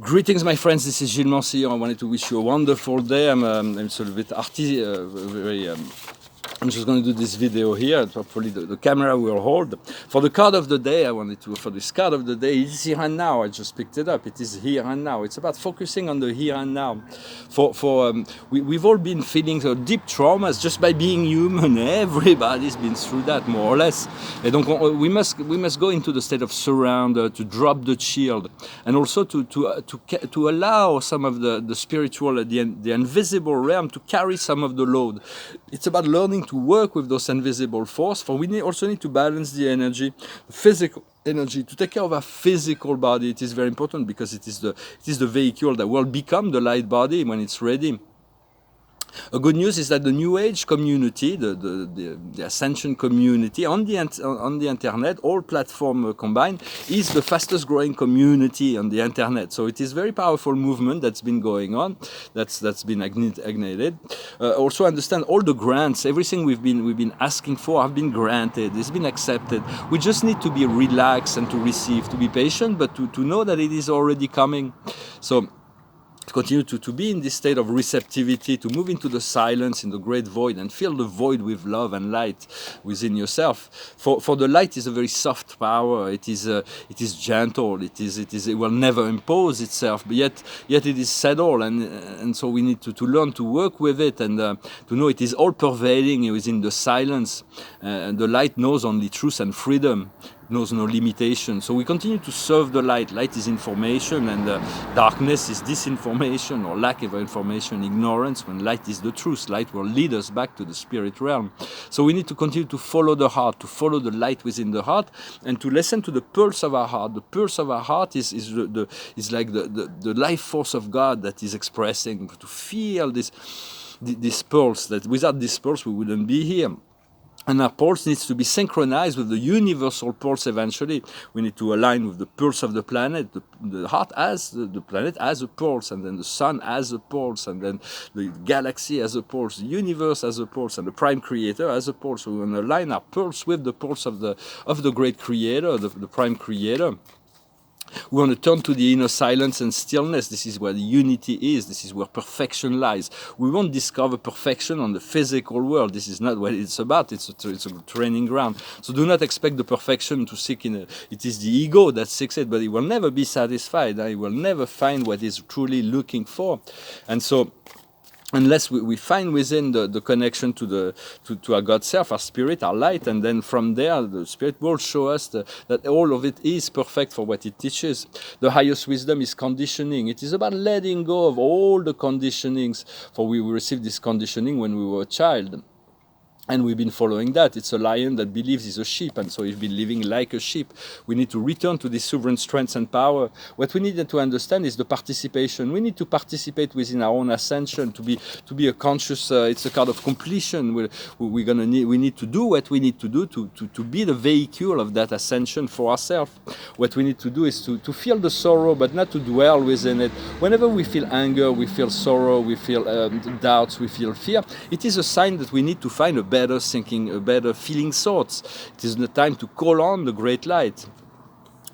Greetings, my friends. This is Gillesmansillon. I wanted to wish you a wonderful day. I'm sort of a bit I'm just going to do this video here. Hopefully the camera will hold. For the card of the day, for this card of the day, it's here and now. I just picked it up. It is here and now. It's about focusing on the here and now. We've all been feeling deep traumas just by being human. Everybody's been through that, more or less. And donc we must go into the state of surrender, to drop the shield, and also to allow some of the spiritual, the invisible realm to carry some of the load. It's about learning to work with those invisible force. For we also need to balance the energy, the physical energy, to take care of our physical body. It is very important because it is the vehicle that will become the light body when it's ready. A good news is that the New Age community, the Ascension community on the internet, all platforms combined, is the fastest growing community on the internet. So it is a very powerful movement that's been going on, that's been ignited. Also understand all the grants, everything we've been asking for have been granted, it's been accepted. We just need to be relaxed and to receive, to be patient, but to know that it is already coming. So to continue to be in this state of receptivity, to move into the silence, in the great void, and fill the void with love and light within yourself. For the light is a very soft power. It is gentle. It will never impose itself, but yet it is settled, and so we need to learn to work with it and to know it is all pervading within the silence. And the light knows only truth and freedom. Knows no limitation. So we continue to serve the light. Light is information, and darkness is disinformation or lack of information, ignorance, when light is the truth. Light will lead us back to the spirit realm. So we need to continue to follow the heart, to follow the light within the heart, and to listen to the pulse of our heart. The pulse of our heart is like the life force of God that is expressing, to feel this pulse, that without this pulse we wouldn't be here. And our pulse needs to be synchronized with the universal pulse eventually. We need to align with the pulse of the planet. The heart as the planet as a pulse, and then the sun as a pulse, and then the galaxy as a pulse, the universe as a pulse, and the prime creator as a pulse. So we want to align our pulse with the pulse of the great creator, the prime creator. We want to turn to the inner silence and stillness. This is where the unity is. This is where perfection lies. We won't discover perfection on the physical world. This is not what it's about. It's a training ground. So do not expect the perfection to seek in it is the ego that seeks it, but it will never be satisfied. It will never find what it's truly looking for. And so unless we find within the connection to our God self, our spirit, our light, and then from there the spirit will show us that all of it is perfect for what it teaches. The highest wisdom is conditioning. It is about letting go of all the conditionings, for we received this conditioning when we were a child. And we've been following that. It's a lion that believes he's a sheep, and so we've been living like a sheep. We need to return to this sovereign strength and power. What we need to understand is the participation. We need to participate within our own ascension, to be a conscious. It's a kind of completion. We need to do what we need to do to be the vehicle of that ascension for ourselves. What we need to do is to feel the sorrow, but not to dwell within it. Whenever we feel anger, we feel sorrow, we feel doubts, we feel fear, it is a sign that we need to find a better thinking, a better feeling thoughts. It is the time to call on the great light.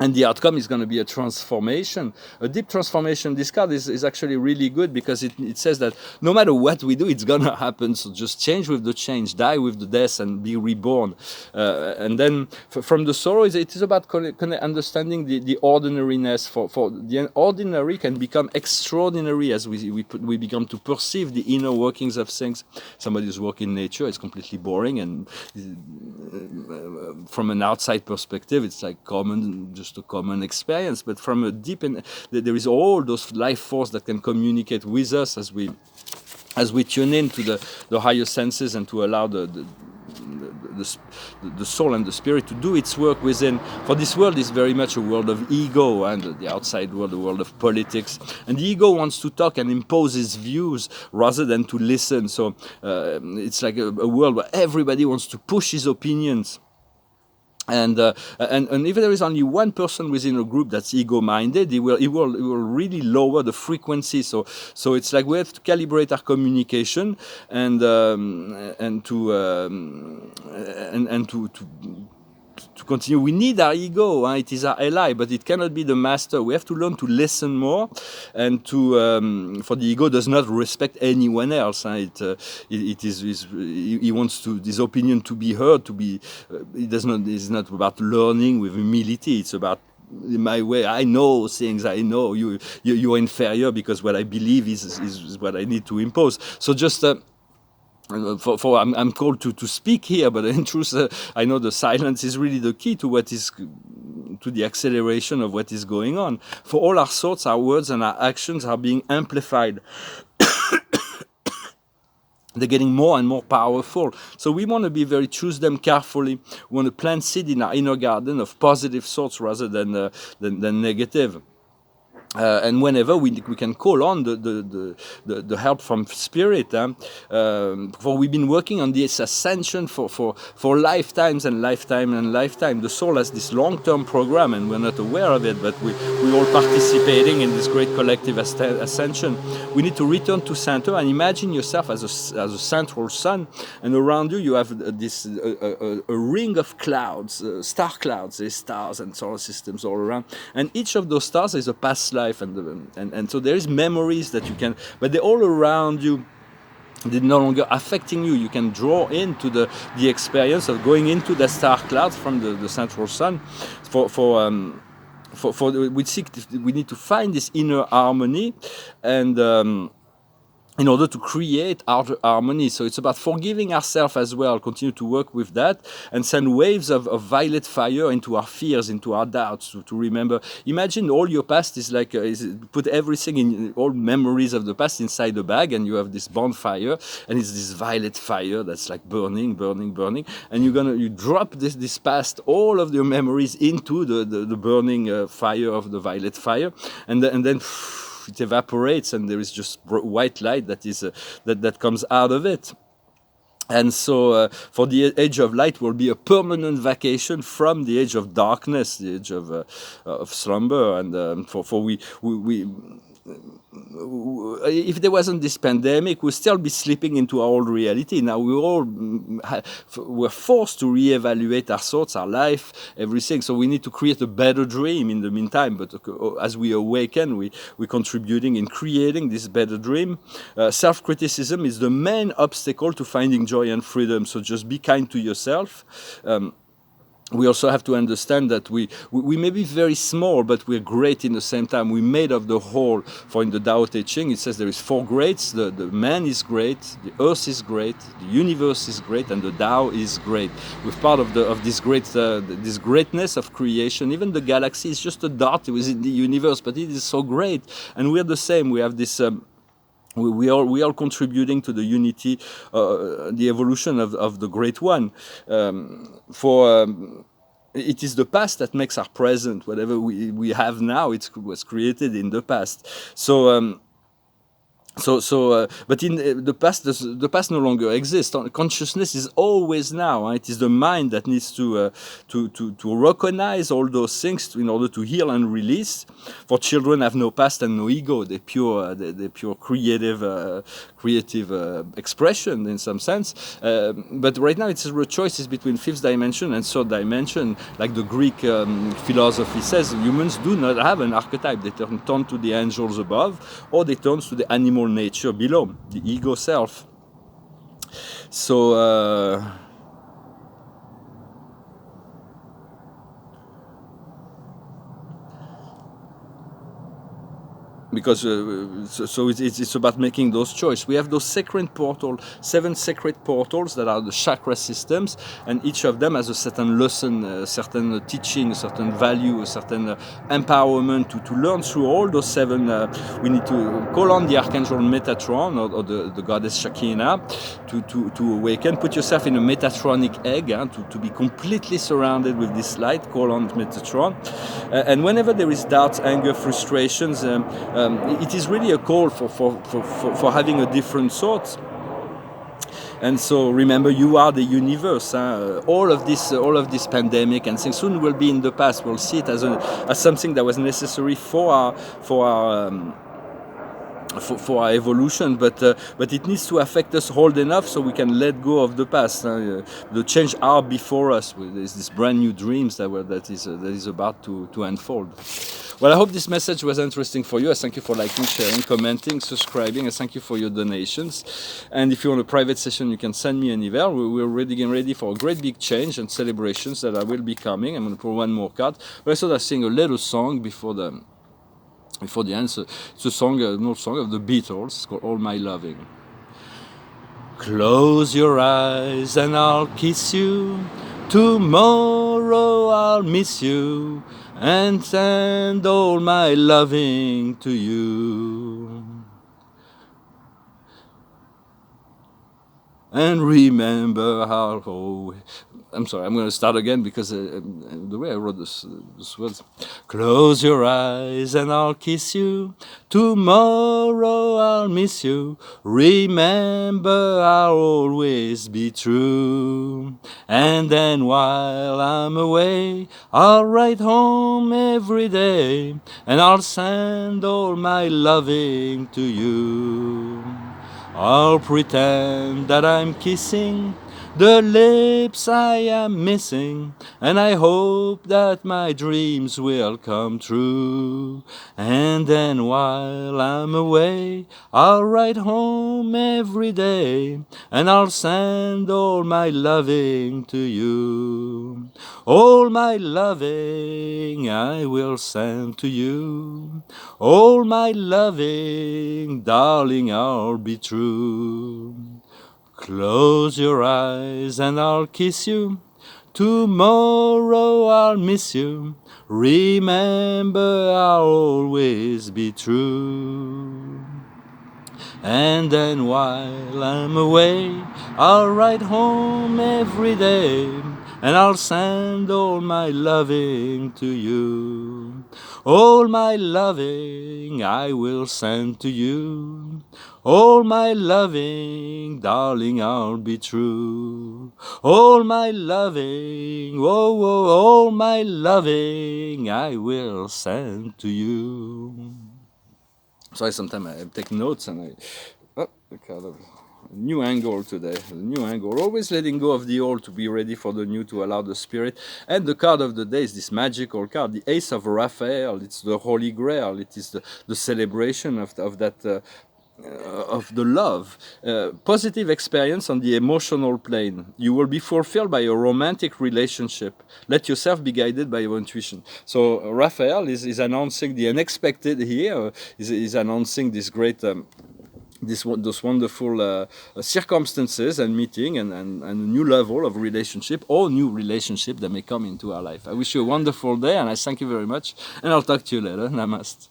And the outcome is going to be a transformation, a deep transformation. This card is actually really good because it says that no matter what we do, it's going to happen. So just change with the change, die with the death, and be reborn. And then from the sorrow, it is about understanding the ordinariness. For the ordinary can become extraordinary as we become to perceive the inner workings of things. Somebody who's working in nature is completely boring, and from an outside perspective, it's like just a common experience, but from a deep there is all those life force that can communicate with us as we tune in to the higher senses, and to allow the soul and the spirit to do its work within. For this world is very much a world of ego, and the outside world, the world of politics, and the ego wants to talk and impose its views rather than to listen. So it's like a world where everybody wants to push his opinions. And if there is only one person within a group that's ego-minded, it will really lower the frequency. So it's like we have to calibrate our communication and to to continue. We need our ego, it is our ally, but it cannot be the master. We have to learn to listen more, and to for the ego does not respect anyone else. It is he wants to his opinion to be heard, to be. It's not about learning with humility. It's about my way. I know things. I know you're inferior because what I believe is what I need to impose. So just. I'm called to speak here, but in truth, I know the silence is really the key to to the acceleration of what is going on. For all our thoughts, our words, and our actions are being amplified. They're getting more and more powerful. So we want to choose them carefully. We want to plant seed in our inner garden of positive thoughts rather than negative. And whenever we can call on the help from spirit, for we've been working on this ascension for lifetimes and lifetime and lifetime. The soul has this long-term program, and we're not aware of it, but we're all participating in this great collective ascension. We need to return to center and imagine yourself as a central sun, and around you you have this a ring of clouds, star clouds. There's stars and solar systems all around, and each of those stars is a past life, and so there is memories that you can, but they're all around you. They're no longer affecting you. You can draw into the experience of going into the star clouds from the central sun. We need to find this inner harmony, and in order to create outer harmony. So it's about forgiving ourselves as well, continue to work with that, and send waves of violet fire into our fears, into our doubts, to remember. Imagine all your past is like, put everything in, all memories of the past inside a bag, and you have this bonfire, and it's this violet fire that's like burning, burning, burning, and you drop this past, all of your memories into the burning fire of the violet fire, and then it evaporates, and there is just white light that comes out of it. And so for the age of light will be a permanent vacation from the age of darkness, the age of slumber. And if there wasn't this pandemic, we'd still be slipping into our old reality. Now we're forced to reevaluate our thoughts, our life, everything. So we need to create a better dream in the meantime. But as we awaken, we're contributing in creating this better dream. Self-criticism is the main obstacle to finding joy and freedom. So just be kind to yourself. We also have to understand that we may be very small, but we're great in the same time. We're made of the whole. For in the Tao Te Ching, it says there is 4 greats. The man is great, the earth is great, the universe is great, and the Tao is great. We're part of this this greatness of creation. Even the galaxy is just a dot within the universe, but it is so great. And we're the same. We have this. We are contributing to the unity, the evolution of the Great One. It is the past that makes our present. Whatever we have now, it was created in the past. But in the past no longer exists. Consciousness is always now. It is the mind that needs to recognize all those things in order to heal and release. For children have no past and no ego. They're pure creative expression in some sense. But right now it's a choice between 5th dimension and 3rd dimension. Like the Greek philosophy says, humans do not have an archetype. They turn to the angels above, or they turn to the animal nature below, the ego self. So because it's about making those choices. We have those sacred portals, 7 sacred portals that are the chakra systems, and each of them has a certain lesson, a certain teaching, a certain value, a certain empowerment to learn through all those 7. We need to call on the archangel Metatron or the goddess Shekinah to awaken. Put yourself in a Metatronic egg to be completely surrounded with this light. Call on Metatron, and whenever there is doubts, anger, frustrations. It is really a call for having a different thought. And so remember, you are the universe. All of this pandemic and things soon will be in the past. We'll see it as something that was necessary for our for our evolution, but it needs to affect us hard enough so we can let go of the past. The change are before us. There's this brand new dreams that is about to unfold. Well, I hope this message was interesting for you. I thank you for liking, sharing, commenting, subscribing. I thank you for your donations. And if you want a private session, you can send me an email. We're already getting ready for a great big change and celebrations that will be coming. I'm going to put one more card. But I thought I'd sing a little song before the end. It's a song, an old song of the Beatles. It's called All My Loving. Close your eyes and I'll kiss you. Tomorrow I'll miss you and send all my loving to you. And remember how... Oh, I'm sorry, I'm going to start again because the way I wrote this words. Close your eyes and I'll kiss you. Tomorrow I'll miss you. Remember I'll always be true. And then while I'm away, I'll write home every day. And I'll send all my loving to you. I'll pretend that I'm kissing the lips I am missing, and I hope that my dreams will come true. And then while I'm away, I'll write home every day, and I'll send all my loving to you. All my loving I will send to you. All my loving, darling, I'll be true. Close your eyes and I'll kiss you. Tomorrow I'll miss you. Remember I'll always be true. And then while I'm away, I'll write home every day, and I'll send all my loving to you. All my loving I will send to you. All my loving, darling, I'll be true. All my loving, oh, oh, all my loving I will send to you. Sorry, sometimes I take notes and kind of new angle today. A new angle. Always letting go of the old to be ready for the new, to allow the spirit. And the card of the day is this magical card, the Ace of Raphael. It's the Holy Grail. It is the celebration of that. Of the love, positive experience on the emotional plane. You will be fulfilled by a romantic relationship. Let yourself be guided by your intuition. So Raphael is announcing the unexpected here, is announcing this great... those wonderful circumstances and meeting and a new level of relationship or new relationship that may come into our life. I wish you a wonderful day and I thank you very much and I'll talk to you later. Namaste.